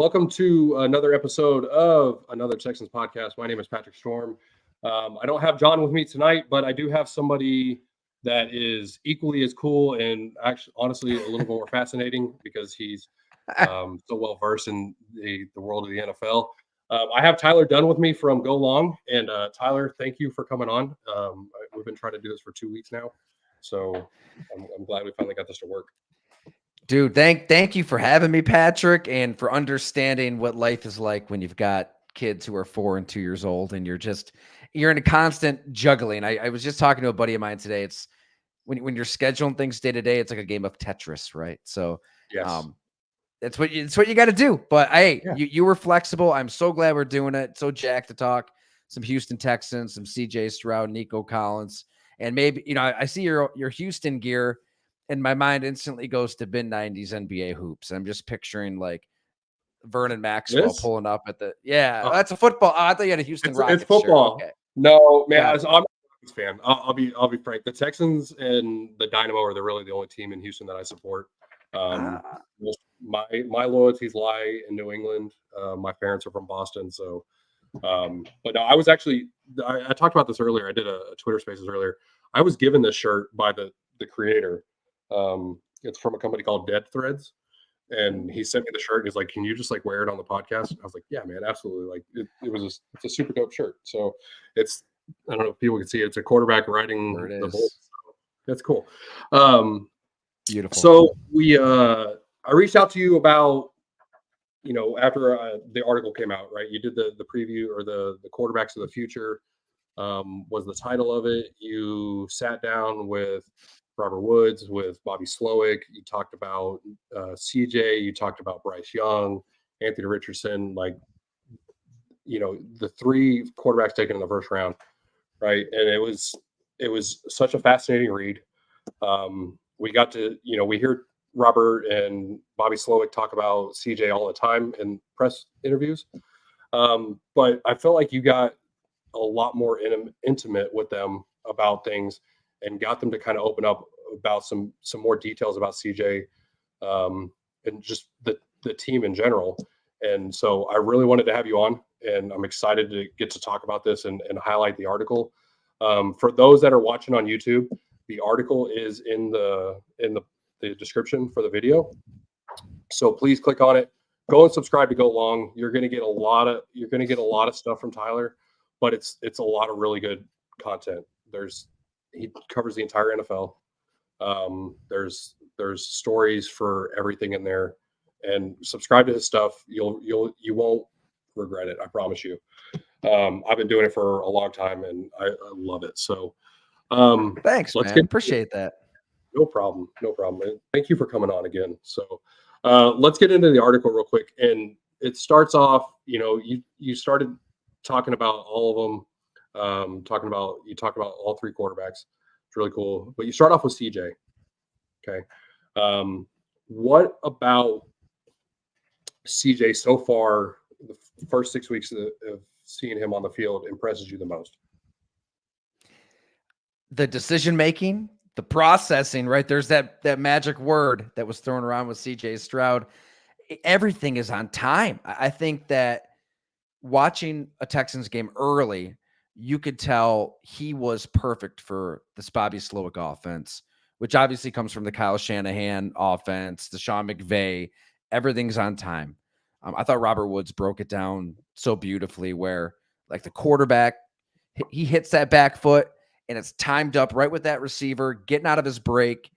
Welcome to another episode of another Texans podcast. My name is Patrick Storm. I don't have John with me tonight, but I do have somebody that is equally as cool and actually, honestly, a little more fascinating because he's so well versed in the world of the NFL. I have Tyler Dunn with me from Go Long, and Tyler, thank you for coming on. We've been trying to do this for 2 weeks now, so I'm glad we finally got this to work. Dude, thank you for having me, Patrick, and for understanding what life is like when you've got kids who are 4 and 2 years old, and you're in a constant juggling. I was just talking to a buddy of mine today. It's when you're scheduling things day to day, it's like a game of Tetris, right? So, yes. It's what you got to do. But hey, yeah. you were flexible. I'm so glad we're doing it. So jacked to talk some Houston Texans, some CJ Stroud, Nico Collins, and maybe I see your Houston gear. And my mind instantly goes to mid-90s NBA hoops. I'm just picturing like Vernon Maxwell pulling up at the that's a football. I thought you had a Houston Rockets. It's football. Okay. No, man, I'm a Rockets fan. I'll be frank. The Texans and the Dynamo are really the only team in Houston that I support. My loyalties lie in New England. My parents are from Boston, so. But no, I was actually. I talked about this earlier. I did a Twitter Spaces earlier. I was given this shirt by the creator. It's from a company called Dead Threads, and he sent me the shirt and he's like, can you just like wear it on the podcast? I was like, yeah, man, absolutely. Like it's a super dope shirt. So it's, I don't know if people can see it. It's a quarterback riding the bull. So that's cool. Beautiful. So I reached out to you about, after the article came out, right? You did the preview, or the quarterbacks of the future was the title of it. You sat down with Robert Woods, with Bobby Slowik. You talked about CJ. You talked about Bryce Young, Anthony Richardson, the 3 quarterbacks taken in the first round, right? And it was such a fascinating read. We got to, we hear Robert and Bobby Slowik talk about CJ all the time in press interviews. But I felt like you got a lot more intimate with them about things, and got them to kind of open up about some more details about CJ and just the team in general. And so I really wanted to have you on, and I'm excited to get to talk about this and highlight the article. For those that are watching on YouTube, the article is in the description for the video. So please click on it. Go and subscribe to Go Long. You're going to get a lot of stuff from Tyler, but it's a lot of really good content. He covers the entire NFL. There's stories for everything in there, and subscribe to his stuff. You won't regret it. I promise you. I've been doing it for a long time, and I love it. So, thanks, man. Appreciate that. No problem. And thank you for coming on again. So, let's get into the article real quick. And it starts off, you started talking about all of them. You talked about all 3 quarterbacks. It's really cool. But you start off with CJ. Okay. What about CJ so far, the first 6 weeks of seeing him on the field, impresses you the most? The decision-making, the processing, right? There's that magic word that was thrown around with CJ Stroud. Everything is on time. I think that watching a Texans game early, you could tell he was perfect for this Bobby Slowik offense, which obviously comes from the Kyle Shanahan offense, the Sean McVay. Everything's on time. I thought Robert Woods broke it down so beautifully, where like the quarterback, he hits that back foot and it's timed up right with that receiver getting out of his break,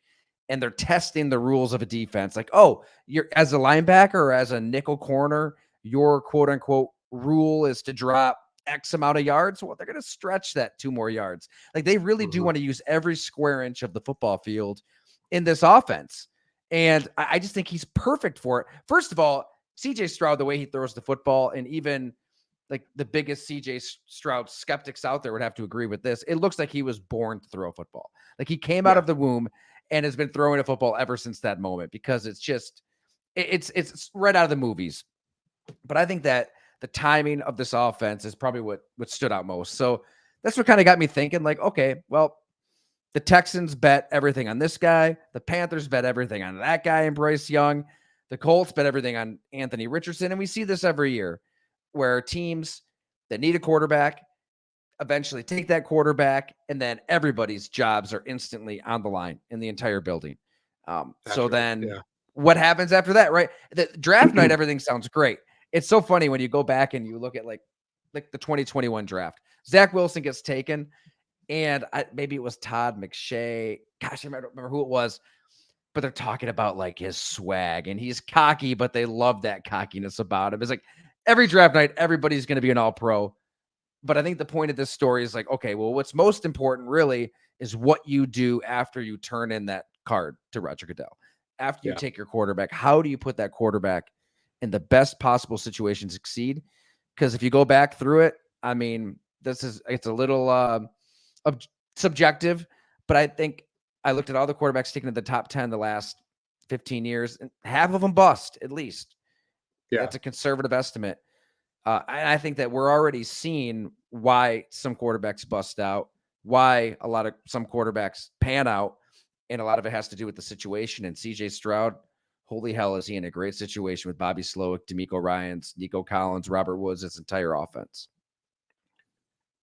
and they're testing the rules of a defense. Like, oh, you're as a linebacker or as a nickel corner, your quote unquote rule is to drop X amount of yards. Well, they're going to stretch that 2 more yards. Like, they really do want to use every square inch of the football field in this offense. And I just think he's perfect for it. First of all, CJ Stroud, the way he throws the football, and even like the biggest CJ Stroud skeptics out there would have to agree with this. It looks like he was born to throw a football. Like, he came out of the womb and has been throwing a football ever since that moment, because it's just, it's right out of the movies. But I think that the timing of this offense is probably what stood out most. So that's what kind of got me thinking, like, okay, well, the Texans bet everything on this guy. The Panthers bet everything on that guy and Bryce Young. The Colts bet everything on Anthony Richardson, and we see this every year where teams that need a quarterback eventually take that quarterback, and then everybody's jobs are instantly on the line in the entire building. So right. then Yeah. what happens after that, right? The draft night, everything sounds great. It's so funny when you go back and you look at like the 2021 draft. Zach Wilson gets taken, and maybe it was Todd McShay. Gosh, I don't remember who it was, but they're talking about like his swag, and he's cocky, but they love that cockiness about him. It's like every draft night, everybody's going to be an all-pro. But I think the point of this story is like, okay, well, what's most important really is what you do after you turn in that card to Roger Goodell. After you take your quarterback, how do you put that quarterback in the best possible situation to succeed? Because if you go back through it, I mean, it's a little subjective, but I think I looked at all the quarterbacks taken in the top 10 the last 15 years, and half of them bust at least. Yeah. That's a conservative estimate. I think that we're already seeing why some quarterbacks bust out, why some quarterbacks pan out, and a lot of it has to do with the situation. And CJ Stroud, holy hell, is he in a great situation with Bobby Slowik, D'Amico Ryans, Nico Collins, Robert Woods, his entire offense.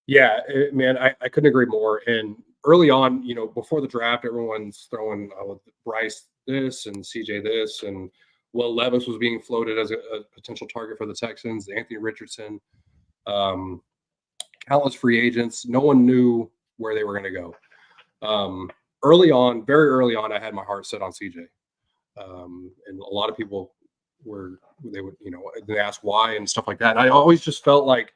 Yeah, man, I couldn't agree more. And early on, before the draft, everyone's throwing Bryce this and CJ this, and Will Levis was being floated as a potential target for the Texans. Anthony Richardson, countless free agents. No one knew where they were going to go. Early on, very early on, I had my heart set on CJ. And a lot of people they ask why and stuff like that. And I always just felt like,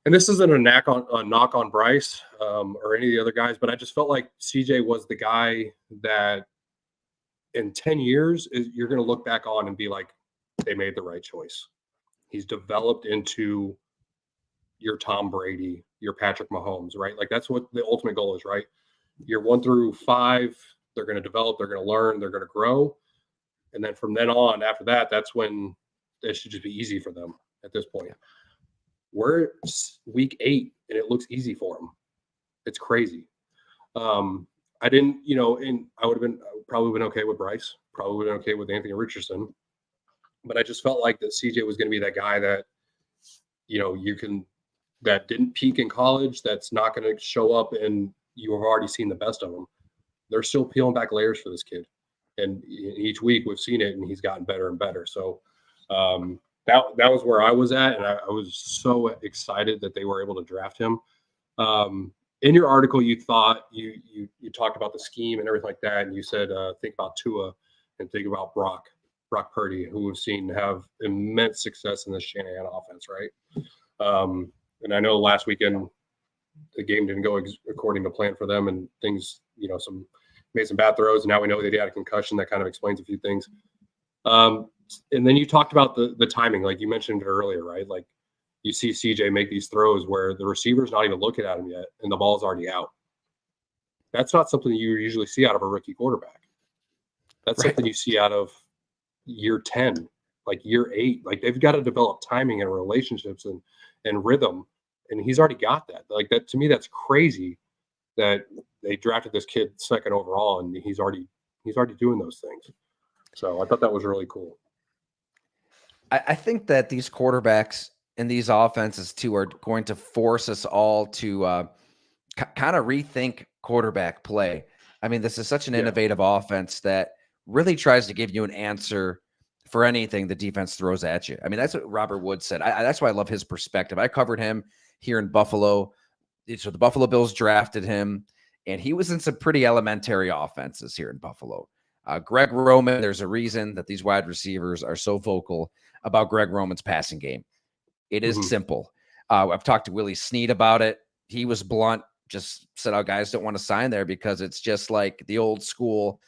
and this isn't a knock on Bryce or any of the other guys, but I just felt like CJ was the guy that in 10 years, you're going to look back on and be like, they made the right choice. He's developed into your Tom Brady, your Patrick Mahomes, right? Like that's what the ultimate goal is, right? Year 1 through 5, they're going to develop, they're going to learn, they're going to grow. And then from then on, after that, that's when it should just be easy for them at this point. We're week 8 and it looks easy for them. It's crazy. I didn't, and I would have probably been okay with Bryce, probably been okay with Anthony Richardson, but I just felt like that CJ was going to be that guy that, that didn't peak in college, that's not going to show up and you have already seen the best of them. They're still peeling back layers for this kid. And each week we've seen it and he's gotten better and better. So that was where I was at. And I was so excited that they were able to draft him. In your article, you thought you talked about the scheme and everything like that, and you said think about Tua and think about Brock Purdy, who we've seen have immense success in this Shanahan offense, right? And I know last weekend the game didn't go according to plan for them, and things, made some bad throws, and now we know they had a concussion. That kind of explains a few things. And then you talked about the timing, like you mentioned it earlier, right? Like, you see CJ make these throws where the receiver's not even looking at him yet, and the ball's already out. That's not something you usually see out of a rookie quarterback. That's right. Something you see out of year 10, like year 8. Like, they've got to develop timing and relationships and rhythm, and he's already got that. Like, that to me, that's crazy that they drafted this kid 2nd overall, and he's already doing those things. So I thought that was really cool. I think that these quarterbacks and these offenses too are going to force us all to kind of rethink quarterback play. I mean, this is such an innovative offense that really tries to give you an answer for anything the defense throws at you. I mean, that's what Robert Woods said. That's why I love his perspective. I covered him here in Buffalo. So the Buffalo Bills drafted him, and he was in some pretty elementary offenses here in Buffalo. Greg Roman, there's a reason that these wide receivers are so vocal about Greg Roman's passing game. It is simple. I've talked to Willie Snead about it. He was blunt, just said, "Oh, guys don't want to sign there because it's just like the old school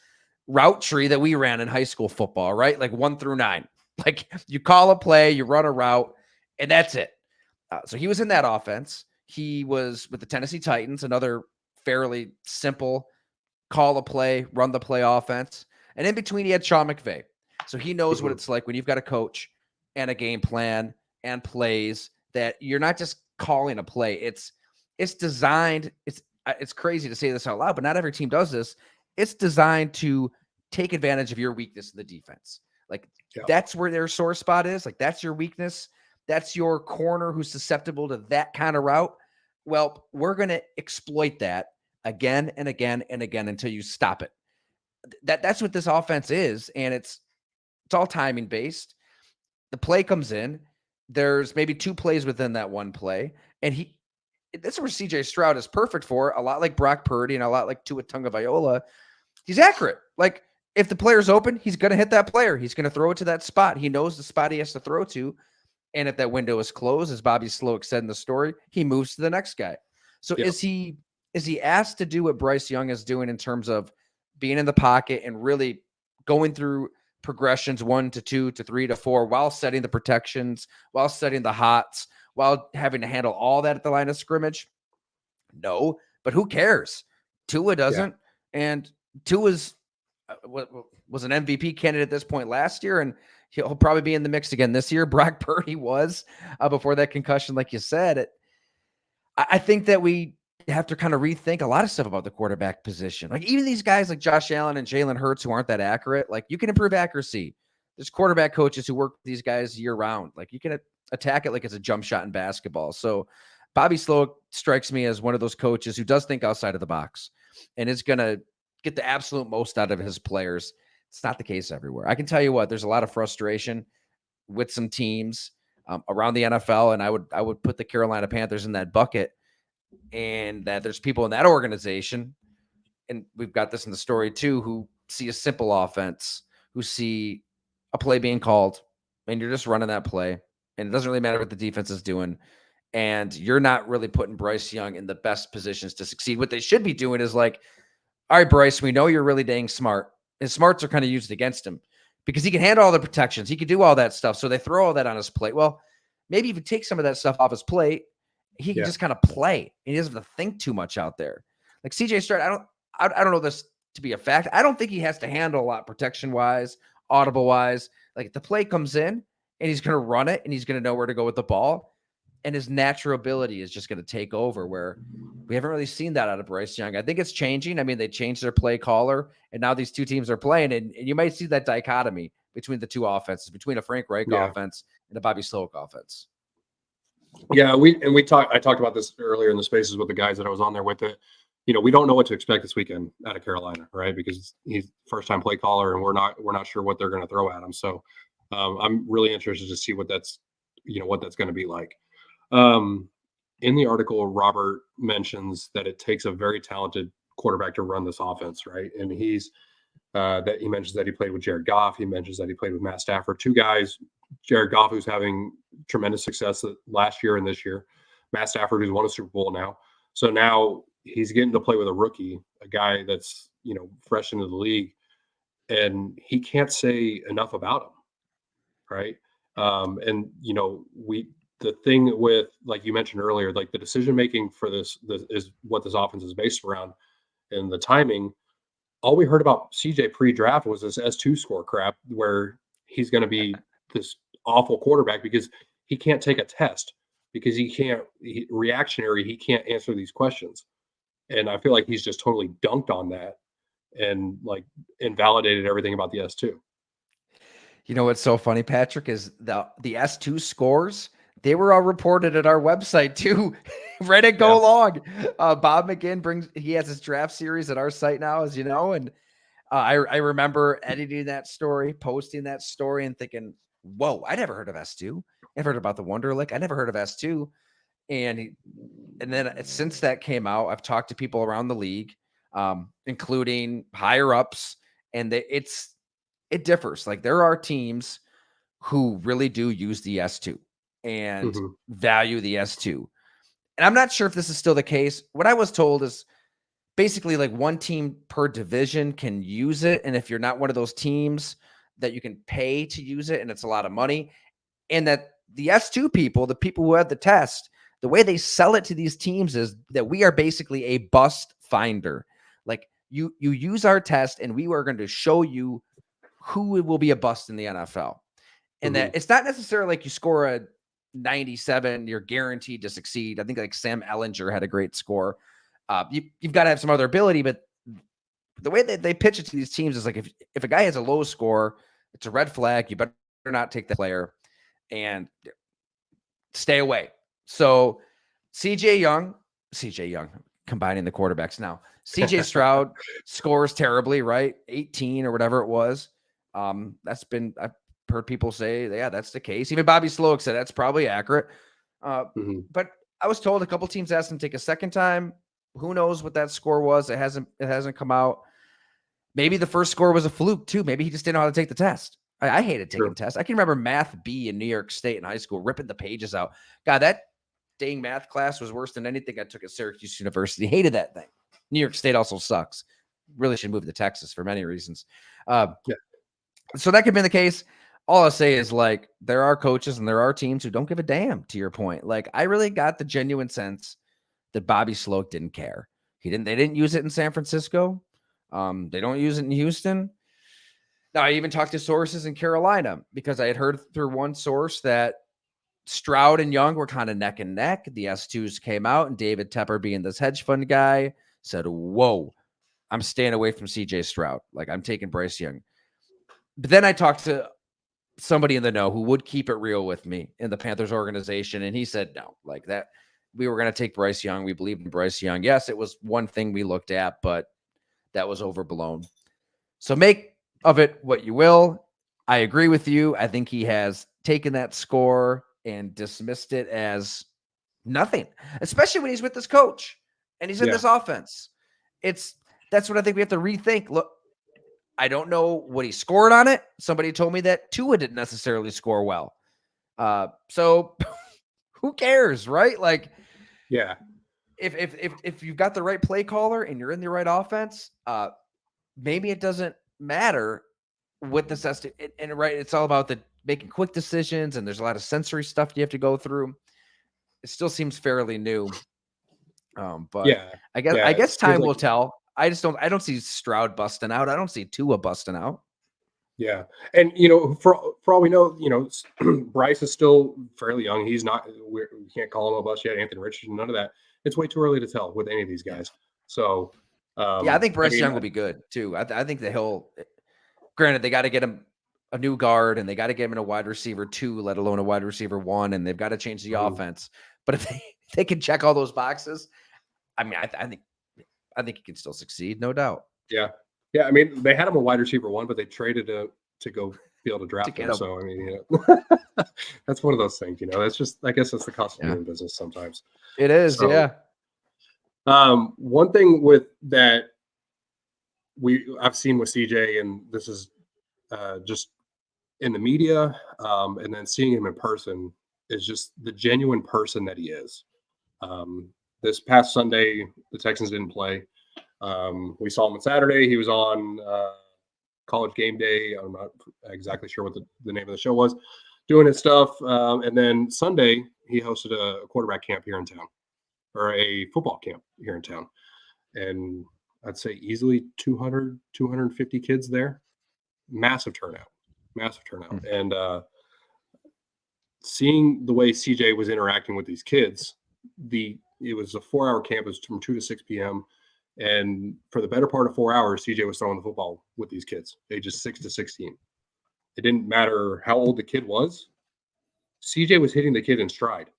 route tree that we ran in high school football, right? Like 1 through 9. Like, you call a play, you run a route, and that's it." So he was in that offense. He was with the Tennessee Titans, another fairly simple call a play, run the play offense. And in between, he had Sean McVay. So he knows what it's like when you've got a coach and a game plan and plays that you're not just calling a play. It's designed. It's crazy to say this out loud, but not every team does this. It's designed to take advantage of your weakness in the defense. Like Yeah. that's where their sore spot is. Like that's your weakness. That's your corner who's susceptible to that kind of route. Well, we're going to exploit that again and again and again until you stop it. That's what this offense is. And it's all timing based. The play comes in. There's maybe 2 plays within that one play. And that's where CJ Stroud is perfect for, a lot like Brock Purdy and a lot like Tua Tagovailoa. He's accurate. Like if the player's open, he's going to hit that player. He's going to throw it to that spot. He knows the spot he has to throw to. And if that window is closed, as Bobby Slowik said in the story, he moves to the next guy. So is he asked to do what Bryce Young is doing in terms of being in the pocket and really going through progressions 1 to 2 to 3 to 4 while setting the protections, while setting the hots, while having to handle all that at the line of scrimmage? No, but who cares? Tua doesn't. Yeah. And Tua's was an MVP candidate at this point last year, and he'll probably be in the mix again this year. Brock Purdy was before that concussion, like you said. I think that we have to kind of rethink a lot of stuff about the quarterback position. Like even these guys like Josh Allen and Jalen Hurts who aren't that accurate, like you can improve accuracy. There's quarterback coaches who work with these guys year round. Like you can attack it like it's a jump shot in basketball. So Bobby Slowik strikes me as one of those coaches who does think outside of the box and is going to get the absolute most out of his players. It's not the case everywhere. I can tell you what, there's a lot of frustration with some teams around the NFL. And I would put the Carolina Panthers in that bucket, and that there's people in that organization. And we've got this in the story too, who see a simple offense, who see a play being called and you're just running that play. And it doesn't really matter what the defense is doing. And you're not really putting Bryce Young in the best positions to succeed. What they should be doing is like, all right, Bryce, we know you're really dang smart. His smarts are kind of used against him because he can handle all the protections. He can do all that stuff. So they throw all that on his plate. Well, maybe if you take some of that stuff off his plate, he can just kind of play. He doesn't have to think too much out there. Like CJ Stroud, I don't know this to be a fact. I don't think he has to handle a lot protection wise, audible wise. Like if the play comes in and he's going to run it and he's going to know where to go with the ball, and his natural ability is just going to take over, where we haven't really seen that out of Bryce Young. I think it's changing. I mean, they changed their play caller, and now these two teams are playing, and you might see that dichotomy between the two offenses, between a Frank Reich offense and a Bobby Slowik offense. Yeah, I talked about this earlier in the spaces with the guys that I was on there with it. You know, we don't know what to expect this weekend out of Carolina, right? Because he's first time play caller, and we're not sure what they're going to throw at him. So I'm really interested to see what that's going to be like. In the article, Robert mentions that it takes a very talented quarterback to run this offense, right? And he mentions that he played with Jared Goff. He mentions that he played with Matt Stafford, two guys. Jared Goff, who's having tremendous success last year and this year. Matt Stafford, who's won a Super Bowl now. So now he's getting to play with a rookie, a guy that's, fresh into the league, and he can't say enough about him, right? The thing with, like you mentioned earlier, like the decision making for this is what this offense is based around, and the timing. All we heard about CJ pre-draft was this S2 score crap, where he's going to be this awful quarterback because he can't take a test, because he can't answer these questions. And I feel like he's just totally dunked on that and like invalidated everything about the S2. You know what's so funny, Patrick, is the S2 scores. They were all reported at our website too. Right at Go Long. Bob McGinn he has his draft series at our site now, as you know. And I remember editing that story, posting that story, and thinking, whoa, I never heard of S2. Never heard about the Wonderlic. I never heard of S2. And then since that came out, I've talked to people around the league, including higher ups, and it differs. Like there are teams who really do use the S2 and value the S2. And I'm not sure if this is still the case. What I was told is basically like one team per division can use it. And if you're not one of those teams, that you can pay to use it, and it's a lot of money. And that the S2 people, the people who had the test, the way they sell it to these teams is that we are basically a bust finder. Like you use our test and we are going to show you who will be a bust in the NFL. And that it's not necessarily like you score a 97, you're guaranteed to succeed. I think like Sam Ellinger had a great score. You've got to have some other ability, but the way that they pitch it to these teams is like, if a guy has a low score, It's a red flag. You better not take that player and stay away. So CJ Young, combining the quarterbacks now. CJ Stroud scores terribly, right? 18 or whatever it was. That's been, I've heard people say, yeah, that's the case. Even Bobby Slowik said that's probably accurate. But I was told a couple teams asked him to take a second time. Who knows what that score was? It hasn't come out. Maybe the first score was a fluke too. Maybe he just didn't know how to take the test. I hated taking tests. I can remember Math B in New York State in high school, ripping the pages out. God, that dang math class was worse than anything I took at Syracuse University. Hated that thing. New York State also sucks. Really should move to Texas for many reasons. So that could have been the case. All I'll say is, like, there are coaches and there are teams who don't give a damn, to your point. Like, I really got the genuine sense that Bobby Slowik didn't care. They didn't use it in San Francisco. They don't use it in Houston. Now, I even talked to sources in Carolina because I had heard through one source that Stroud and Young were kind of neck and neck. The S2s came out, and David Tepper, being this hedge fund guy, said, whoa, I'm staying away from CJ Stroud. Like, I'm taking Bryce Young. But then I talked to somebody in the know who would keep it real with me in the Panthers organization, and he said, no, like that, we were going to take Bryce Young. We believed in Bryce Young. Yes, it was one thing we looked at, but that was overblown. So make of it what you will. I agree with you. I think he has taken that score and dismissed it as nothing, especially when he's with this coach and he's in this offense. That's what I think we have to rethink. Look, I don't know what he scored on it. Somebody told me that Tua didn't necessarily score well. So who cares, right? Like, yeah, if you've got the right play caller and you're in the right offense, maybe it doesn't matter what this has to, and right, it's all about the making quick decisions, and there's a lot of sensory stuff you have to go through. It still seems fairly new. But yeah, I guess time will tell. I don't see Stroud busting out. I don't see Tua busting out. Yeah. And, for all we know, Bryce is still fairly young. He's not, we can't call him a bust yet. Anthony Richardson, none of that. It's way too early to tell with any of these guys. So, I think Bryce Young will be good too. I think that granted, they got to get him a new guard and they got to get him in a wide receiver 2, let alone a wide receiver 1. And they've got to change the offense. But if they can check all those boxes, I mean, I think he can still succeed. No doubt. Yeah. Yeah, I mean, they had him a wide receiver 1, but they traded to go be able to draft him. So, I mean, that's one of those things, That's just, I guess that's the cost of doing business sometimes. It is, so, yeah. One thing with that I've seen with CJ, and this is just in the media, and then seeing him in person, is just the genuine person that he is. This past Sunday, the Texans didn't play. We saw him on Saturday. He was on College Game Day. I'm not exactly sure what the name of the show was, doing his stuff. And then Sunday, he hosted a quarterback camp here in town, or a football camp here in town. And I'd say easily 200, 250 kids there. Massive turnout. And seeing the way CJ was interacting with these kids, it was a 4-hour camp. It was from 2 to 6 p.m. And for the better part of 4 hours, CJ was throwing the football with these kids, ages 6 to 16. It didn't matter how old the kid was. CJ was hitting the kid in stride.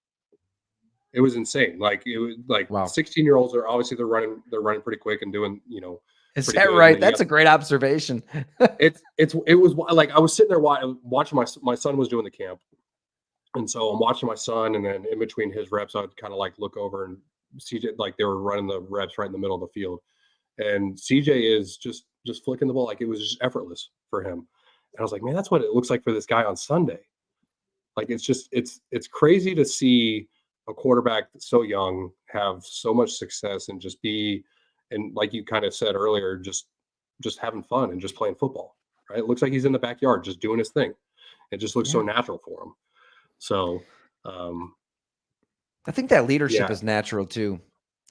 It was insane. Like, it was like, wow. 16-year-olds are obviously they're running pretty quick and doing, Is that right? That's a great observation. It was like, I was sitting there watching my son was doing the camp. And so I'm watching my son, and then in between his reps, I'd kind of like look over and CJ, like they were running the reps right in the middle of the field. And CJ is just flicking the ball. Like, it was just effortless for him. And I was like, man, that's what it looks like for this guy on Sunday. Like, it's crazy to see a quarterback that's so young have so much success and just be, and like you kind of said earlier, just having fun and just playing football, right? It looks like he's in the backyard, just doing his thing. It just looks so natural for him. So, I think that leadership is natural too.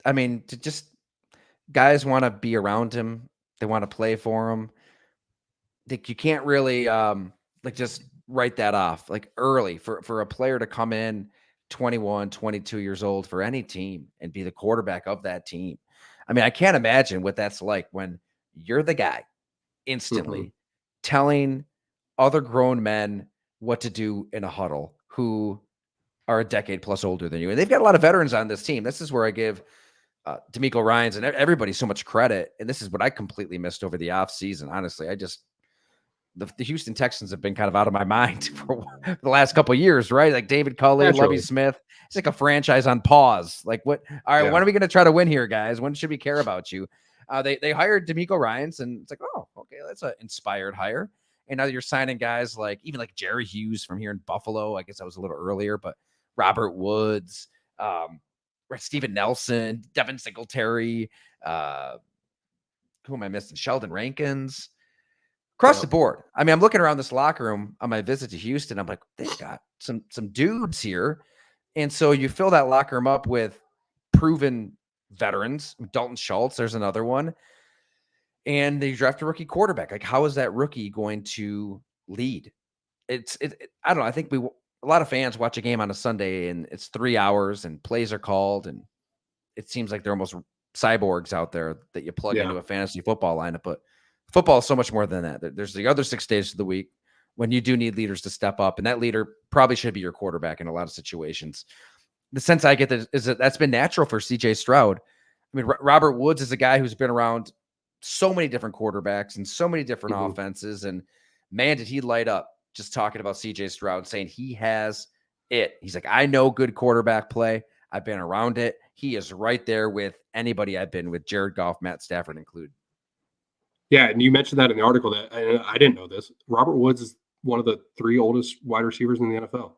I mean, guys want to be around him. They want to play for him. Like, you can't really, just write that off like early for a player to come in 21, 22 years old for any team and be the quarterback of that team. I mean, I can't imagine what that's like when you're the guy instantly telling other grown men what to do in a huddle who are a decade plus older than you. And they've got a lot of veterans on this team. This is where I give D'Amico Ryans and everybody so much credit. And this is what I completely missed over the offseason. Honestly, the Houston Texans have been kind of out of my mind for the last couple of years, right? Like David Culley, Lovie Smith. It's like a franchise on pause. Like what? All right, when are we going to try to win here, guys? When should we care about you? They hired D'Amico Ryans, and it's like, oh, okay, that's an inspired hire. And now you're signing guys like even like Jerry Hughes from here in Buffalo. I guess that was a little earlier, but Robert Woods, Steven Nelson, Devin Singletary, who am I missing? Sheldon Rankins. Across the board. I mean, I'm looking around this locker room on my visit to Houston. I'm like, they've got some dudes here. And so you fill that locker room up with proven veterans. Dalton Schultz, there's another one. And they draft a rookie quarterback. Like, how is that rookie going to lead? I don't know. I think a lot of fans watch a game on a Sunday and it's 3 hours and plays are called. And it seems like they're almost cyborgs out there that you plug into a fantasy football lineup. But football is so much more than that. There's the other 6 days of the week when you do need leaders to step up, and that leader probably should be your quarterback in a lot of situations. The sense I get is that that's been natural for CJ Stroud. I mean, Robert Woods is a guy who's been around so many different quarterbacks and so many different offenses, and man, did he light up just talking about CJ Stroud, saying he has it. He's like, I know good quarterback play. I've been around it. He is right there with anybody I've been with, Jared Goff, Matt Stafford included. Yeah, and you mentioned that in the article that I didn't know this. Robert Woods is one of the 3 oldest wide receivers in the NFL,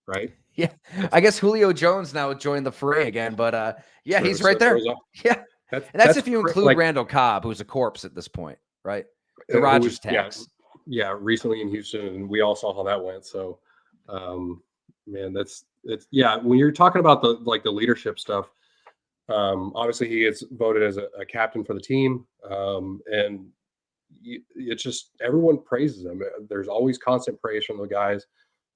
right? Yeah, I guess Julio Jones now joined the fray again, but yeah, he's right there. Yeah, that's if you include Randall Cobb, who's a corpse at this point, right? The Rodgers tax. Yeah, recently in Houston, and we all saw how that went. So, man, it's when you're talking about the leadership stuff. Obviously, he gets voted as a captain for the team, and it's just everyone praises him. There's always constant praise from the guys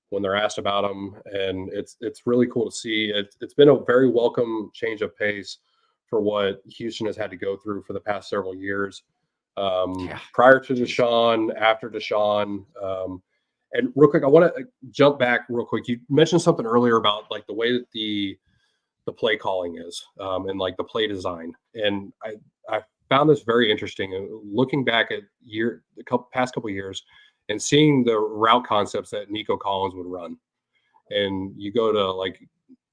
when they're asked about him, and it's really cool to see. It's been a very welcome change of pace for what Houston has had to go through for the past several years. Prior to Deshaun, after Deshaun, and real quick, I want to jump back real quick. You mentioned something earlier about like the way that the play calling is, and like the play design. And I found this very interesting. And looking back at past couple of years and seeing the route concepts that Nico Collins would run, and you go to like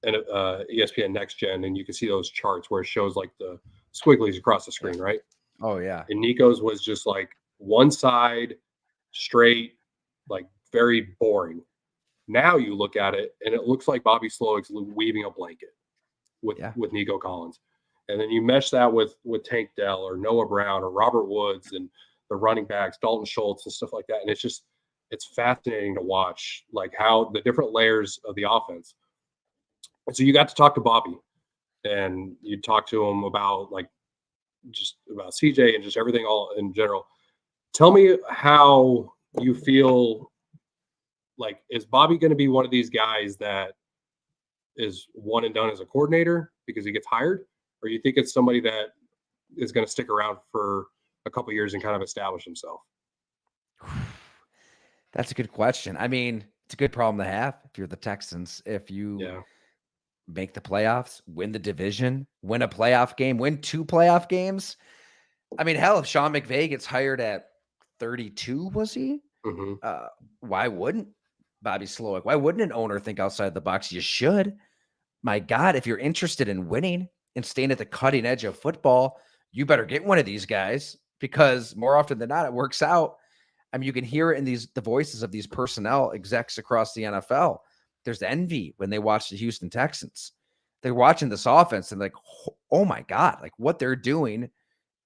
ESPN Next Gen, and you can see those charts where it shows like the squigglies across the screen, right? Oh yeah. And Nico's was just like one side, straight, like very boring. Now you look at it, and it looks like Bobby Slowik's weaving a blanket with Nico Collins. And then you mesh that with Tank Dell or Noah Brown or Robert Woods and the running backs, Dalton Schultz and stuff like that. And it's fascinating to watch like how the different layers of the offense. And so you got to talk to Bobby, and you talk to him about just about CJ and just everything all in general. Tell me how you feel. Like, is Bobby going to be one of these guys that is one and done as a coordinator because he gets hired, or you think it's somebody that is going to stick around for a couple of years and kind of establish himself? That's a good question. I mean, it's a good problem to have if you're the Texans. If you make the playoffs, win the division, win a playoff game, win 2 playoff games. I mean, hell, if Sean McVay gets hired at 32, was he? Why wouldn't Bobby Slowik? Why wouldn't an owner think outside the box? You should. My God, if you're interested in winning and staying at the cutting edge of football, you better get one of these guys, because more often than not, it works out. I mean, you can hear it in the voices of these personnel execs across the NFL. There's envy when they watch the Houston Texans. They're watching this offense and like, oh my God, like what they're doing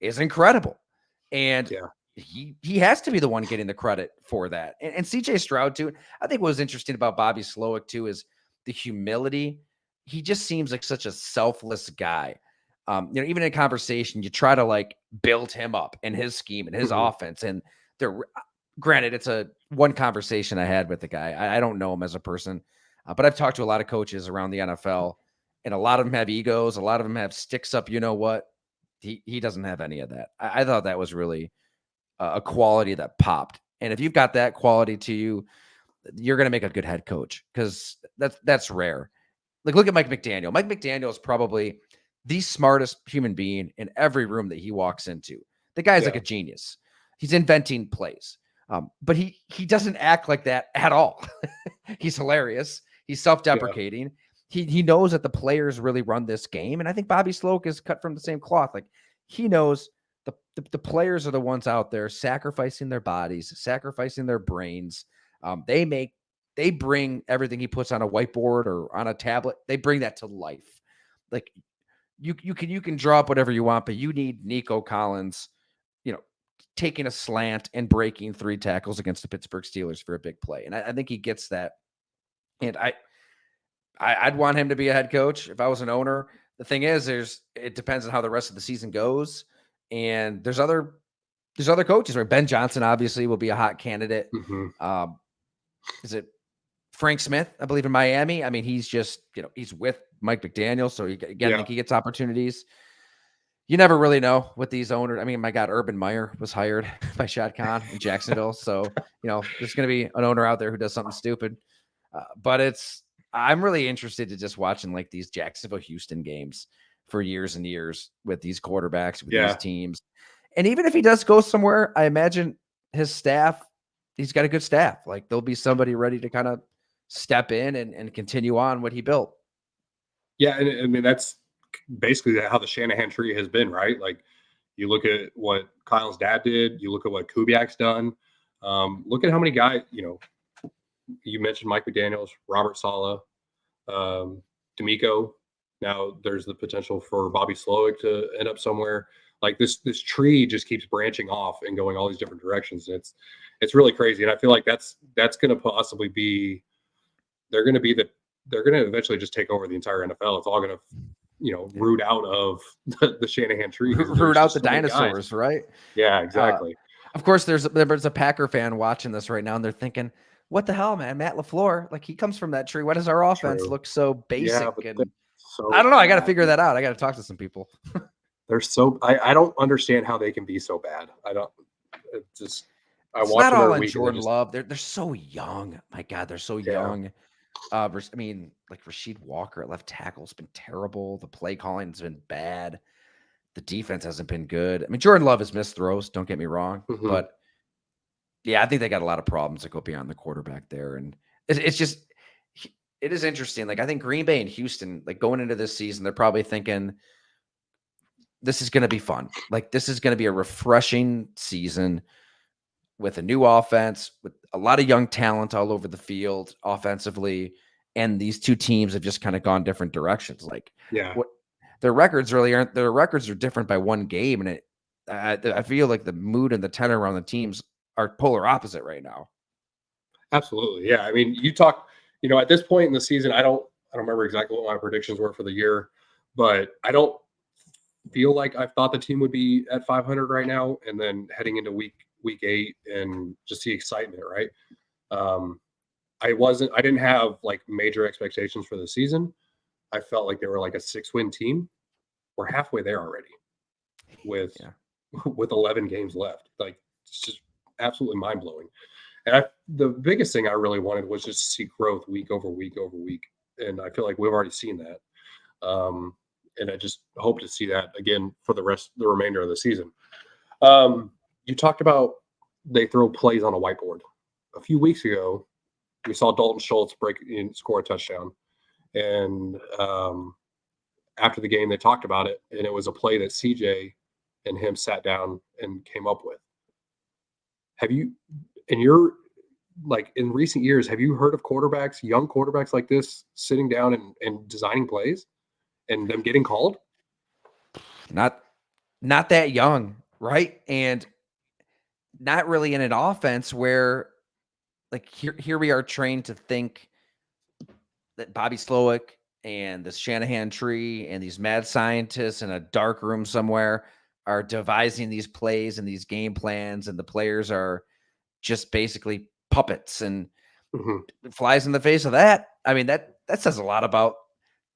is incredible. And he has to be the one getting the credit for that. And CJ Stroud too. I think what was interesting about Bobby Slowik too is the humility. He just seems like such a selfless guy. Even in conversation, you try to like build him up and his scheme and his offense. And granted, it's a one conversation I had with the guy. I don't know him as a person, but I've talked to a lot of coaches around the NFL, and a lot of them have egos. A lot of them have sticks up. You know what? He doesn't have any of that. I thought that was really a quality that popped And if you've got that quality to you, you're going to make a good head coach, because that's rare. Like, look at Mike McDaniel. Mike McDaniel is probably the smartest human being in every room that he walks into. The guy's like a genius. He's inventing plays. But he doesn't act like that at all. He's hilarious. He's self-deprecating. He knows that the players really run this game. And I think Bobby Slowik is cut from the same cloth. Like, he knows the players are the ones out there sacrificing their bodies, sacrificing their brains. They bring everything he puts on a whiteboard or on a tablet. They bring that to life. Like, you can draw up whatever you want, but you need Nico Collins, taking a slant and breaking 3 tackles against the Pittsburgh Steelers for a big play. And I think he gets that. And I'd want him to be a head coach if I was an owner. The thing is, it depends on how the rest of the season goes. And there's other coaches, right? Ben Johnson obviously will be a hot candidate. Mm-hmm. Is it Frank Smith, I believe, in Miami? I mean, he's just, he's with Mike McDaniel. So I think he gets opportunities. You never really know with these owners. I mean, my God, Urban Meyer was hired by Shad Khan in Jacksonville. So, there's going to be an owner out there who does something stupid. But I'm really interested to just watching like these Jacksonville Houston games for years and years with these quarterbacks, with these teams. And even if he does go somewhere, I imagine his staff, he's got a good staff. Like, there'll be somebody ready to kind of step in and continue on what he built. Yeah. And I mean, that's basically how the Shanahan tree has been, right? Like, you look at what Kyle's dad did, you look at what Kubiak's done. Look at how many guys, you mentioned Mike McDaniels, Robert Saleh, D'Amico. Now there's the potential for Bobby Slowik to end up somewhere. Like, this tree just keeps branching off and going all these different directions. And it's really crazy. And I feel like that's going to possibly be, they're going to eventually just take over the entire NFL. It's all going to, root out of the Shanahan tree. Root out the dinosaurs, right? Yeah, exactly. Of course, there's a Packer fan watching this right now, and they're thinking, what the hell, man? Matt LaFleur, like, he comes from that tree. Why does our offense look so basic? I don't know. I got to figure that out. I got to talk to some people. They're so, I don't understand how they can be so bad. I watch it's not all on Jordan Love. They're so young. My God, they're so young. I mean, like, Rasheed Walker at left tackle has been terrible. The play calling has been bad. The defense hasn't been good. I mean, Jordan Love has missed throws, don't get me wrong. Mm-hmm. But yeah, I think they got a lot of problems that go beyond the quarterback there. And it's just, it is interesting. Like, I think Green Bay and Houston, like, going into this season, they're probably thinking, this is going to be fun. Like, this is going to be a refreshing season with a new offense, with a lot of young talent all over the field offensively. And these two teams have just kind of gone different directions. Like, their records really aren't, their records are different by one game. And I feel like the mood and the tenor around the teams are polar opposite right now. Absolutely. Yeah. I mean, you talk, at this point in the season, I don't remember exactly what my predictions were for the year, but I don't feel like I thought the team would be at 500 right now. And then heading into week 8 and just the excitement, right? I didn't have like major expectations for the season. I felt like they were like a 6-win team. We're halfway there already with 11 games left. Like, it's just absolutely mind blowing. And the biggest thing I really wanted was just to see growth week over week over week. And I feel like we've already seen that. And I just hope to see that again for the remainder of the season. You talked about they throw plays on a whiteboard. A few weeks ago, we saw Dalton Schultz break and score a touchdown. And after the game, they talked about it, and it was a play that CJ and him sat down and came up with. Have you, in recent years, have you heard of young quarterbacks like this, sitting down and designing plays and them getting called? Not that young, right? And not really in an offense where, like, here we are trained to think that Bobby Slowik and this Shanahan tree and these mad scientists in a dark room somewhere are devising these plays and these game plans, and the players are just basically puppets, and it flies in the face of that. I mean, that says a lot about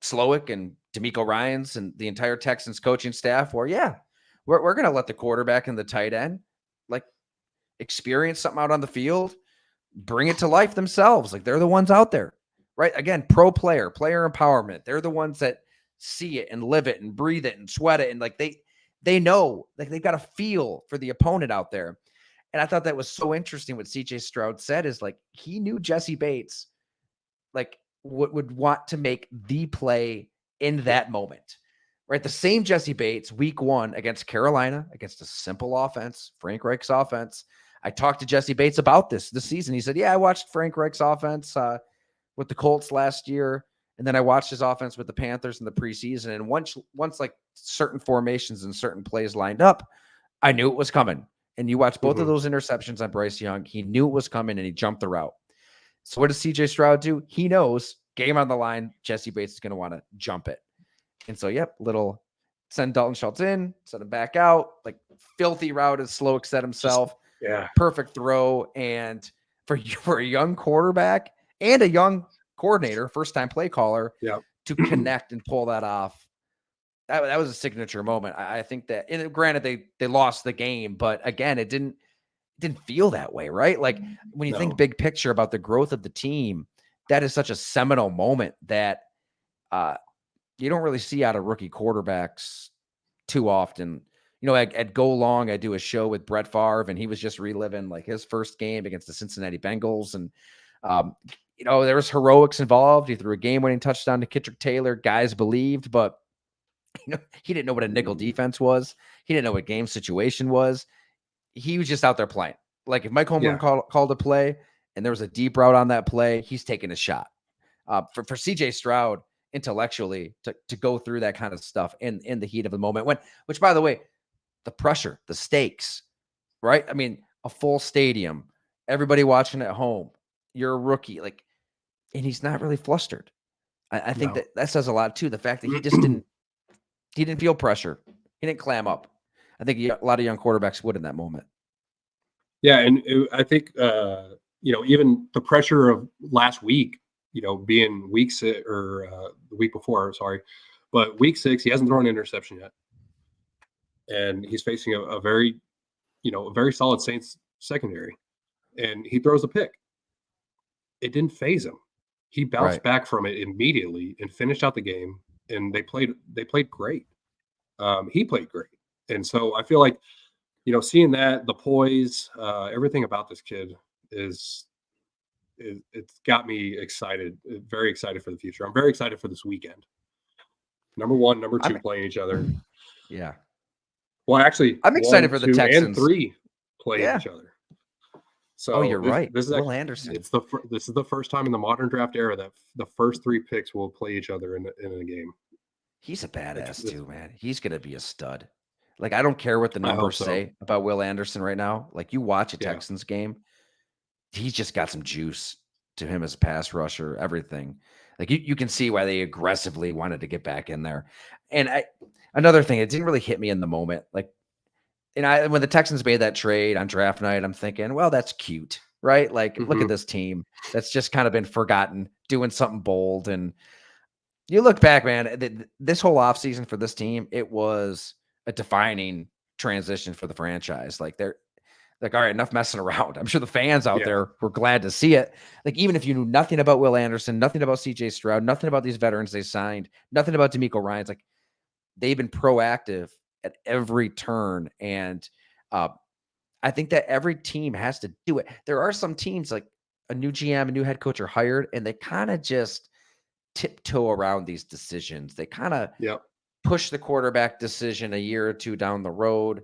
Slowik and D'Amico Ryans and the entire Texans coaching staff, where, we're going to let the quarterback and the tight end, like, experience something out on the field, bring it to life themselves. Like they're the ones out there, right? Again, player empowerment. They're the ones that see it and live it and breathe it and sweat it. And like they know, like they've got a feel for the opponent out there. And I thought that was so interesting. What CJ Stroud said is like, he knew Jesse Bates, like would want to make the play in that moment, right? The same Jesse Bates week 1 against Carolina, against a simple offense, Frank Reich's offense. I talked to Jesse Bates about this season. He said, yeah, I watched Frank Reich's offense with the Colts last year. And then I watched his offense with the Panthers in the preseason. And once like certain formations and certain plays lined up, I knew it was coming. And you watch both of those interceptions on Bryce Young. He knew it was coming and he jumped the route. So what does CJ Stroud do? He knows game on the line, Jesse Bates is going to want to jump it. And so, yep, little send Dalton Schultz in, send him back out, like filthy route as Slowik said himself. Perfect throw. And for a young quarterback and a young coordinator, first-time play caller, to connect and pull that off, that was a signature moment. I think that, and granted, they lost the game, but again, it didn't feel that way, right? Like when you think big picture about the growth of the team, that is such a seminal moment that you don't really see out of rookie quarterbacks too often. You know, at Go Long, I do a show with Brett Favre, and he was just reliving like his first game against the Cincinnati Bengals. And, you know, there was heroics involved. He threw a game-winning touchdown to Kitrick Taylor. Guys believed, but you know, he didn't know what a nickel defense was. He didn't know what game situation was. He was just out there playing. Like if Mike Holmgren called a play and there was a deep route on that play, he's taking a shot. For CJ Stroud intellectually to go through that kind of stuff in the heat of the moment, which by the way, the pressure, the stakes, right? I mean, a full stadium, everybody watching at home, you're a rookie, like, and he's not really flustered. I think that says a lot too. The fact that he just didn't feel pressure. He didn't clam up. I think a lot of young quarterbacks would in that moment. Yeah. And I think, you know, even the pressure of last week, you know, being week 6 or the week before, but week 6, he hasn't thrown an interception yet. And he's facing a very solid Saints secondary, and he throws a pick. It didn't phase him. He bounced back from it immediately and finished out the game. And they played great. He played great. And so I feel like, you know, seeing that, the poise, everything about this kid it's got me excited, very excited for the future. I'm very excited for this weekend. Number 1, number 2 playing each other. Yeah. Well, actually, I'm excited for the Texans. And 3 playing each other. So you're right. This is Will Anderson. This is the first time in the modern draft era that the first 3 picks will play each other in a game. He's a badass too, man. He's going to be a stud. Like, I don't care what the numbers say about Will Anderson right now. Like, you watch a Texans game, he's just got some juice to him as a pass rusher, everything. Like, you can see why they aggressively wanted to get back in there. And another thing, it didn't really hit me in the moment. Like, and when the Texans made that trade on draft night, I'm thinking, well, that's cute, right? Like, look at this team that's just kind of been forgotten, doing something bold. And you look back, man, this whole offseason for this team, it was a defining transition for the franchise. Like, they're like, all right, enough messing around. I'm sure the fans out there were glad to see it. Like, even if you knew nothing about Will Anderson, nothing about CJ Stroud, nothing about these veterans they signed, nothing about D'Amico Ryans, like, they've been proactive at every turn. And I think that every team has to do it. There are some teams, like a new GM, a new head coach are hired, and they kind of just tiptoe around these decisions. They kind of push the quarterback decision a year or 2 down the road,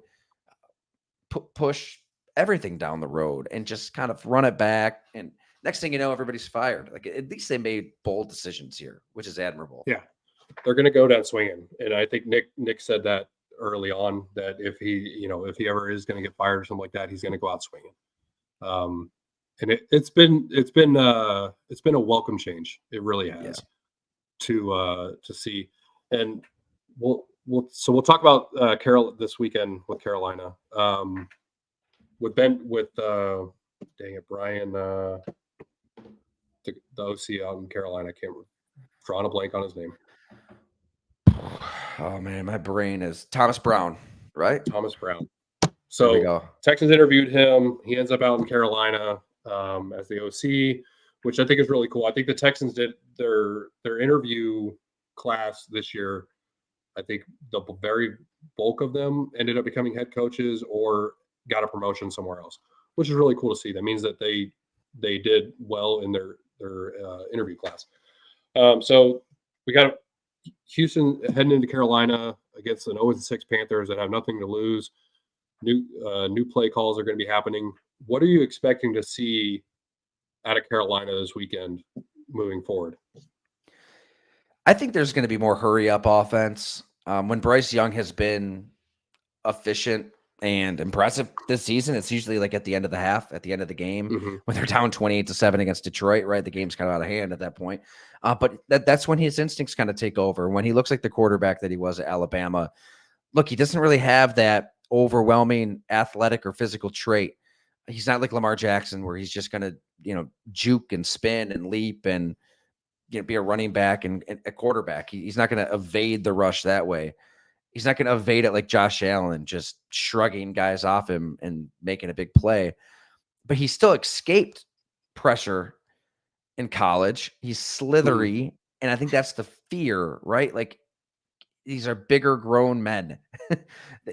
push everything down the road, and just kind of run it back. And next thing you know, everybody's fired. Like, at least they made bold decisions here, which is admirable. Yeah, they're going to go down swinging. And I think Nick said that early on, that if he ever is going to get fired or something like that, he's going to go out swinging. And it's been a welcome change. It really has to see. And we'll talk about Carol this weekend with Carolina. Brian, the OC out in Carolina. I can't draw a blank on his name. Oh man, my brain is Thomas Brown, right? Thomas Brown. There we So go. Texans interviewed him. He ends up out in Carolina as the OC, which I think is really cool. I think the Texans did their interview class this year. I think the very bulk of them ended up becoming head coaches or got a promotion somewhere else, which is really cool to see. That means that they did well in their interview class. So we got Houston heading into Carolina against an 0-6 Panthers that have nothing to lose. New play calls are going to be happening. What are you expecting to see out of Carolina this weekend moving forward? I think there's going to be more hurry up offense. When Bryce Young has been efficient and impressive this season, it's usually like at the end of the half, at the end of the game, when they're down 28-7 against Detroit, right? The game's kind of out of hand at that point. But that's when his instincts kind of take over. When he looks like the quarterback that he was at Alabama, look, he doesn't really have that overwhelming athletic or physical trait. He's not like Lamar Jackson where he's just going to, juke and spin and leap and be a running back and a quarterback. He's not going to evade the rush that way. He's not going to evade it like Josh Allen, just shrugging guys off him and making a big play. But he still escaped pressure in college. He's slithery. And I think that's the fear, right? Like, these are bigger grown men.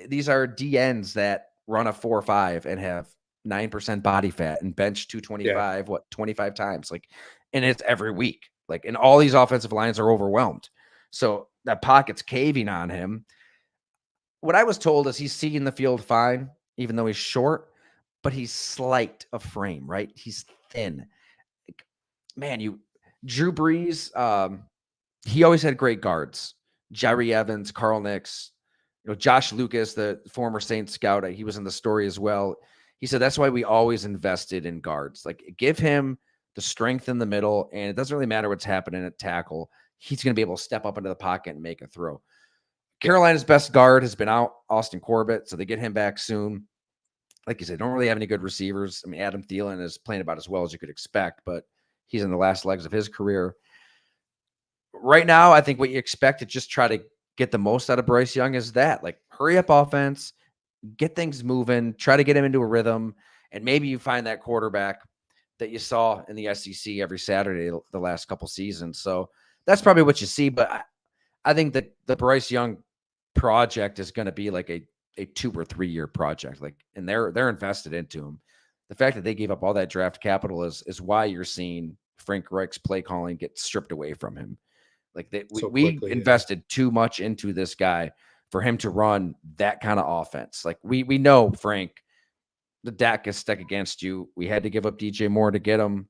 These are DNs that run a 4.5 and have 9% body fat and bench 225, 25 times. Like, and it's every week. Like, and all these offensive lines are overwhelmed. So that pocket's caving on him. What I was told is he's seeing the field fine, even though he's short, but he's slight of frame, right? He's thin. Like, man, Drew Brees, he always had great guards. Jerry Evans, Carl Nix, Josh Lucas, the former Saints scout, he was in the story as well. He said that's why we always invested in guards. Like, give him the strength in the middle, and it doesn't really matter what's happening at tackle. He's going to be able to step up into the pocket and make a throw. Carolina's best guard has been out, Austin Corbett, so they get him back soon. Like you said, don't really have any good receivers. I mean, Adam Thielen is playing about as well as you could expect, but he's in the last legs of his career. Right now, I think what you expect to just try to get the most out of Bryce Young is that, like, hurry up offense, get things moving, try to get him into a rhythm, and maybe you find that quarterback that you saw in the SEC every Saturday the last couple seasons. So that's probably what you see, but I think that the Bryce Young project is going to be like a 2 or 3 year project. Like, and they're invested into him. The fact that they gave up all that draft capital is why you're seeing Frank Reich's play calling get stripped away from him. Like, we invested too much into this guy for him to run that kind of offense. Like, we know, Frank, the deck is stuck against you. We had to give up DJ Moore to get him.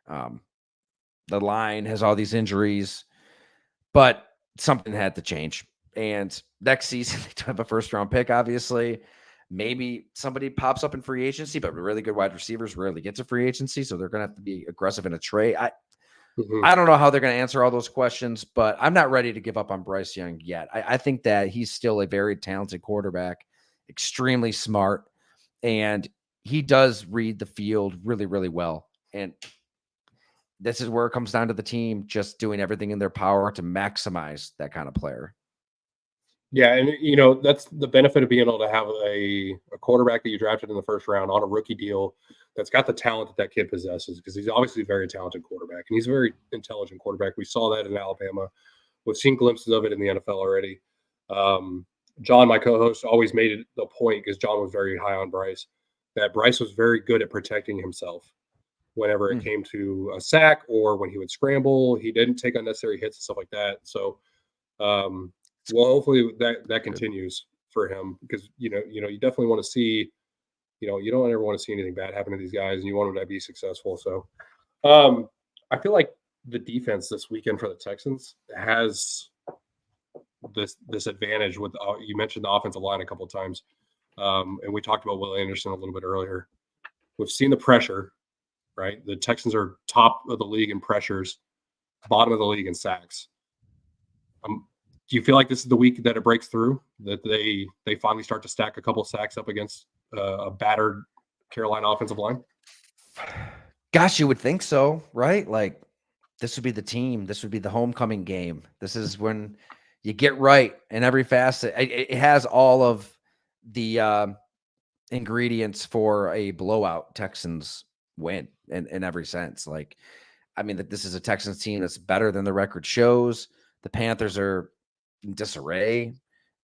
The line has all these injuries, but something had to change. And next season, they have a first-round pick, obviously. Maybe somebody pops up in free agency, but really good wide receivers rarely get to free agency, so they're going to have to be aggressive in a trade. I don't know how they're going to answer all those questions, but I'm not ready to give up on Bryce Young yet. I think that he's still a very talented quarterback, extremely smart, and he does read the field really, really well. And this is where it comes down to the team just doing everything in their power to maximize that kind of player. Yeah, and that's the benefit of being able to have a quarterback that you drafted in the first round on a rookie deal that's got the talent that kid possesses, because he's obviously a very talented quarterback, and he's a very intelligent quarterback. We saw that in Alabama. We've seen glimpses of it in the NFL already. John, my co-host, always made it the point, because John was very high on Bryce, that Bryce was very good at protecting himself whenever it came to a sack or when he would scramble. He didn't take unnecessary hits and stuff like that. So, well, hopefully that continues for him, because you definitely want to see, you don't ever want to see anything bad happen to these guys, and you want them to be successful. So, I feel like the defense this weekend for the Texans has this advantage with you mentioned the offensive line a couple of times, and we talked about Will Anderson a little bit earlier. We've seen the pressure, right? The Texans are top of the league in pressures, bottom of the league in sacks. Do you feel like this is the week that it breaks through, that they finally start to stack a couple sacks up against a battered Carolina offensive line? Gosh, you would think so, right? Like, this would be the team. This would be the homecoming game. This is when you get right in every facet. It has all of the ingredients for a blowout Texans win in every sense. Like, I mean, that this is a Texans team that's better than the record shows. The Panthers are in disarray.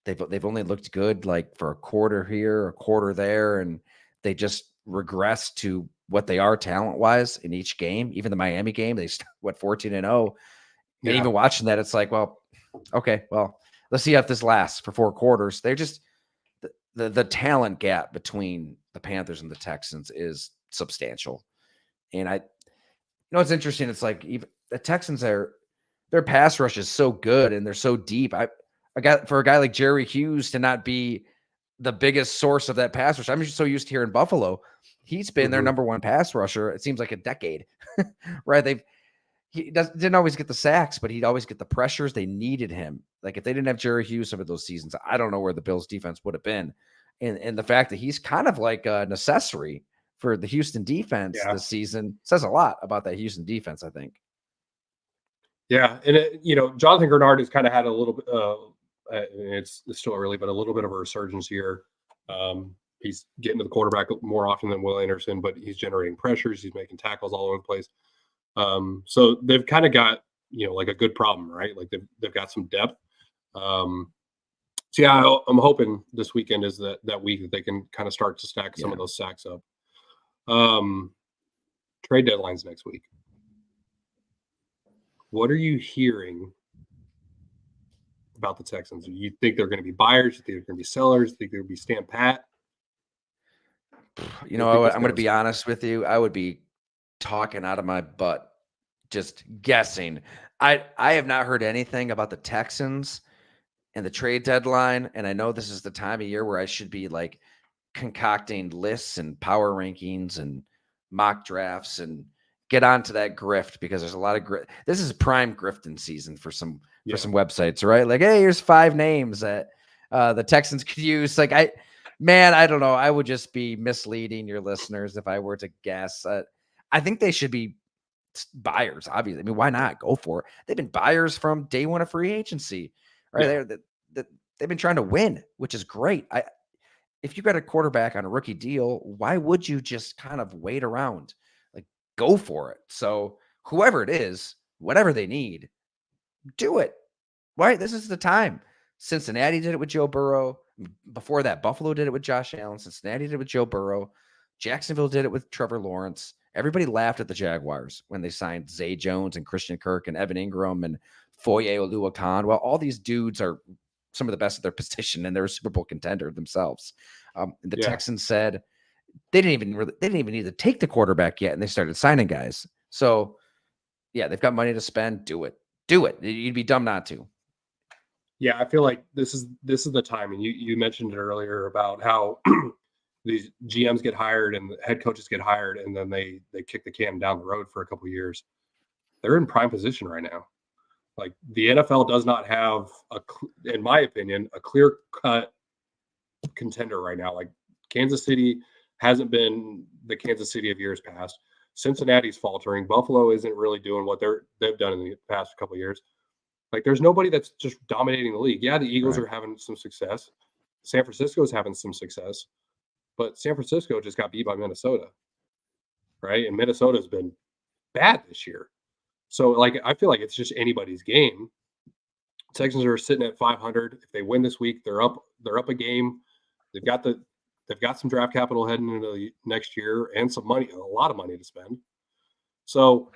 They've only looked good like for a quarter here, a quarter there, and they just regress to what they are talent wise in each game. Even the Miami game, they 14-0. And Yeah. even watching that, it's like, well, okay, well, let's see if this lasts for 4 quarters. They're just the talent gap between the Panthers and the Texans is substantial. And it's interesting. It's like even the Texans their pass rush is so good and they're so deep. I got for a guy like Jerry Hughes to not be the biggest source of that pass rush. I'm just so used to here in Buffalo. He's been their number one pass rusher. It seems like a decade, right? Didn't always get the sacks, but he'd always get the pressures. They needed him. Like if they didn't have Jerry Hughes some of those seasons, I don't know where the Bills defense would have been. And the fact that he's kind of like an accessory for the Houston defense this season says a lot about that Houston defense, I think. Yeah. And, Jonathan Grenard has kind of had a little bit, it's still early, but a little bit of a resurgence here. He's getting to the quarterback more often than Will Anderson, but he's generating pressures. He's making tackles all over the place. So they've kind of got, like a good problem, right? Like they've got some depth. So yeah, I'm hoping this weekend is that week that they can kind of start to stack some of those sacks up. Trade deadlines next week. What are you hearing about the Texans? Do you think they're going to be buyers? Do you think they're going to be sellers? Do you think they're going to be stand pat? I'm going to be honest with you. I would be talking out of my butt, just guessing. I have not heard anything about the Texans and the trade deadline. And I know this is the time of year where I should be like concocting lists and power rankings and mock drafts and get onto that grift, because there's a lot of grift. This is prime grifting season for some websites, right? Like, hey, here's 5 names that the Texans could use. Like, I don't know. I would just be misleading your listeners if I were to guess. I think they should be buyers, obviously. I mean, why not? Go for it. They've been buyers from day one of free agency, right? Yeah. They've been trying to win, which is great. If you got a quarterback on a rookie deal, why would you just kind of wait around? Like, go for it. So whoever it is, whatever they need, do it. Right? This is the time. Cincinnati did it with Joe Burrow. Before that, Buffalo did it with Josh Allen. Cincinnati did it with Joe Burrow. Jacksonville did it with Trevor Lawrence. Everybody laughed at the Jaguars when they signed Zay Jones and Christian Kirk and Evan Ingram and Foye Oluokun. Well, all these dudes are some of the best at their position, and they're a Super Bowl contender themselves. The Texans said they didn't even need to take the quarterback yet, and they started signing guys. So, yeah, they've got money to spend. Do it. You'd be dumb not to. Yeah, I feel like this is the time, and you mentioned it earlier about how these GMs get hired and the head coaches get hired, and then they kick the can down the road for a couple of years. They're in prime position right now. Like, the NFL does not have in my opinion, a clear-cut contender right now. Like, Kansas City hasn't been the Kansas City of years past. Cincinnati's faltering. Buffalo isn't really doing what they've done in the past couple of years. Like, there's nobody that's just dominating the league. Yeah, the Eagles are having some success. San Francisco is having some success. But San Francisco just got beat by Minnesota, right? And Minnesota's been bad this year. So, like, I feel like it's just anybody's game. Texans are sitting at 500. If they win this week, they're up a game. They've got some draft capital heading into the next year and some money, a lot of money to spend. So,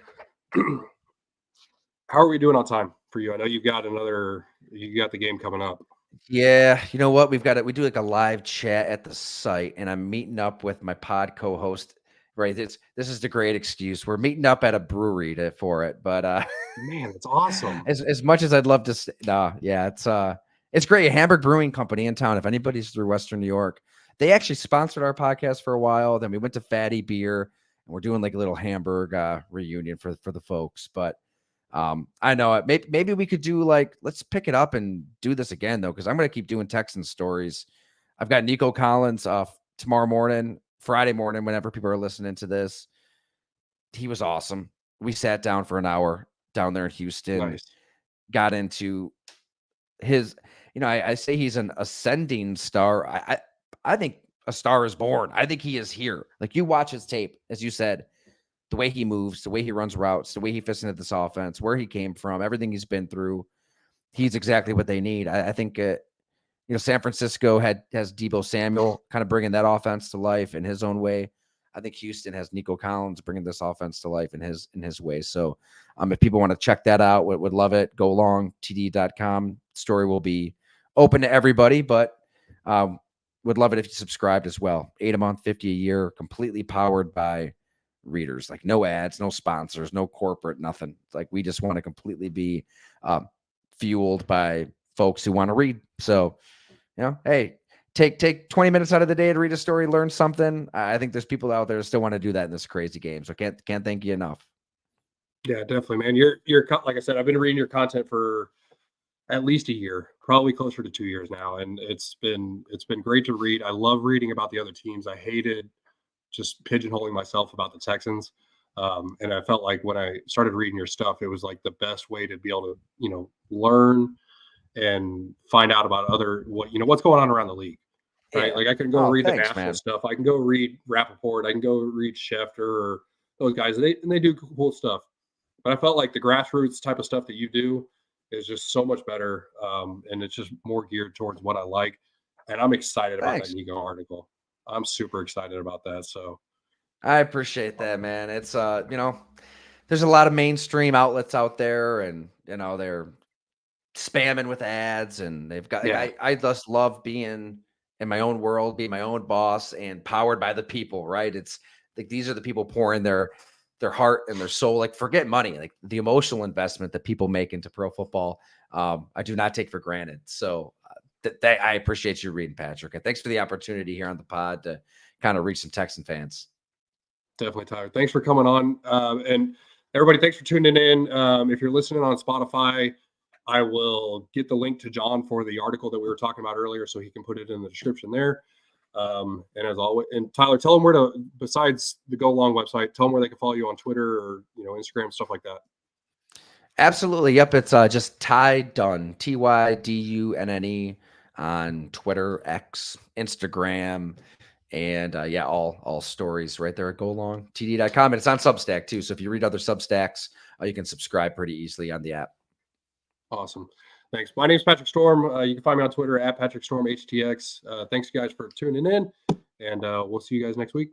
how are we doing on time for you? I know you got the game coming up. Yeah, you know what? We do like a live chat at the site, and I'm meeting up with my pod co-host. Right, this is the great excuse. We're meeting up at a brewery for it, but man, it's awesome. As much as I'd love to, it's great. Hamburg Brewing Company in town. If anybody's through Western New York, they actually sponsored our podcast for a while. Then we went to Fatty Beer, and we're doing like a little Hamburg reunion for the folks. But I know it. Maybe we could do let's pick it up and do this again though, because I'm gonna keep doing Texans stories. I've got Nico Collins tomorrow morning. Friday morning, whenever people are listening to this. He was awesome. We sat down for an hour down there in Houston. Nice. Got into his, I say he's an ascending star. I think a star is born. I think he is here. Like, you watch his tape, as you said, the way he moves, the way he runs routes, the way he fits into this offense, where he came from, everything he's been through. He's exactly what they need. I think, San Francisco has Deebo Samuel kind of bringing that offense to life in his own way. I think Houston has Nico Collins bringing this offense to life in his way. So if people want to check that out, would love it. Go along, td.com. Story will be open to everybody, but would love it if you subscribed as well. $8 a month, $50 a year, completely powered by readers. Like, no ads, no sponsors, no corporate, nothing. Like, we just want to completely be fueled by folks who want to read. So, hey, take 20 minutes out of the day to read a story, learn something. I think there's people out there that still want to do that in this crazy game. So can't thank you enough. Yeah, definitely, man. You're like I said, I've been reading your content for at least a year, probably closer to 2 years now, and it's been great to read. I love reading about the other teams. I hated just pigeonholing myself about the Texans, and I felt like when I started reading your stuff, it was like the best way to be able to learn and find out about what's going on around the league, right? Yeah. Like, I can go read the Thanks, national man. stuff. I can go read Rappaport. I can go read Schefter or those guys. They do cool stuff. But I felt like the grassroots type of stuff that you do is just so much better. And it's just more geared towards what I like. And I'm excited about Thanks. that Nico article. I'm super excited about that. So I appreciate that, man. It's there's a lot of mainstream outlets out there, and they're spamming with ads, and they've got I just love being in my own world, being my own boss, and powered by the people, right? It's like, these are the people pouring their heart and their soul. Like, forget money, like the emotional investment that people make into pro football. I do not take for granted. So I appreciate you reading, Patrick. And thanks for the opportunity here on the pod to kind of reach some Texan fans. definitely, Tyler. Thanks for coming on. And everybody, thanks for tuning in. If you're listening on Spotify, I will get the link to John for the article that we were talking about earlier, so he can put it in the description there. And as always, and Tyler, tell them where to, besides the Go Long website, tell them where they can follow you on Twitter or Instagram, stuff like that. Absolutely. Yep. It's just Ty Dunn, TYDUNNE, on Twitter, X, Instagram, and all stories right there at golongtd.com. And it's on Substack too. So if you read other Substacks, you can subscribe pretty easily on the app. Awesome. Thanks. My name is Patrick Storm. You can find me on Twitter at Patrick Storm HTX. Thanks, guys, for tuning in, and we'll see you guys next week.